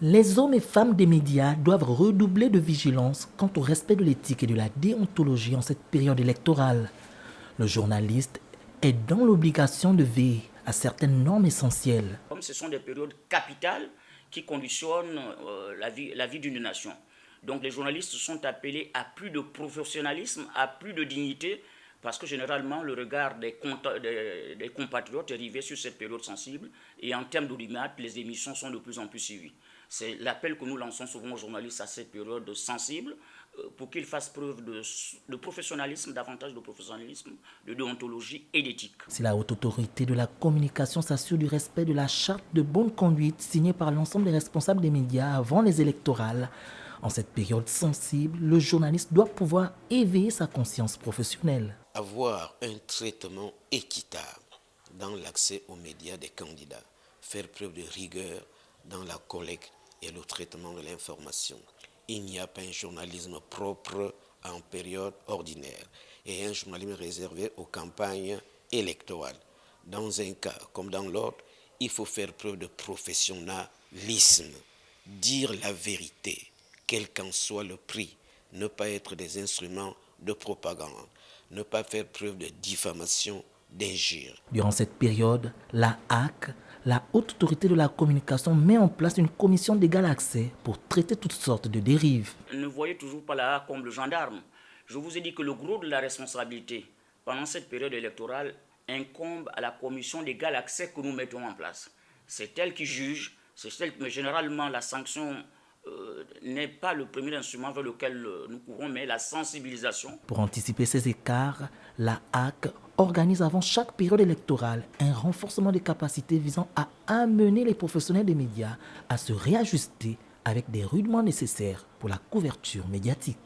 Les hommes et femmes des médias doivent redoubler de vigilance quant au respect de l'éthique et de la déontologie en cette période électorale. Le journaliste est dans l'obligation de veiller à certaines normes essentielles. Comme ce sont des périodes capitales qui conditionnent la vie d'une nation. Donc les journalistes sont appelés à plus de professionnalisme, à plus de dignité, parce que généralement le regard des compatriotes est rivé sur cette période sensible et en termes d'audimat, les émissions sont de plus en plus suivies. C'est l'appel que nous lançons souvent aux journalistes à cette période sensible pour qu'ils fassent preuve de professionnalisme, davantage de professionnalisme, de déontologie et d'éthique. Si la haute autorité de la communication s'assure du respect de la charte de bonne conduite signée par l'ensemble des responsables des médias avant les électorales, en cette période sensible, le journaliste doit pouvoir éveiller sa conscience professionnelle. Avoir un traitement équitable dans l'accès aux médias des candidats, faire preuve de rigueur dans la collecte et le traitement de l'information. Il n'y a pas un journalisme propre en période ordinaire et un journalisme réservé aux campagnes électorales. Dans un cas comme dans l'autre, il faut faire preuve de professionnalisme, dire la vérité, quel qu'en soit le prix, ne pas être des instruments de propagande, ne pas faire preuve de diffamation, d'injure. Durant cette période, la HAC, la Haute Autorité de la Communication, met en place une commission d'égal accès pour traiter toutes sortes de dérives. Ne voyez toujours pas la HAC comme le gendarme. Je vous ai dit que le gros de la responsabilité pendant cette période électorale incombe à la commission d'égal accès que nous mettons en place. C'est elle qui juge, mais généralement la sanction n'est pas le premier instrument vers lequel nous courons, mais la sensibilisation. Pour anticiper ces écarts, la HAC organise avant chaque période électorale un renforcement des capacités visant à amener les professionnels des médias à se réajuster avec des rudements nécessaires pour la couverture médiatique.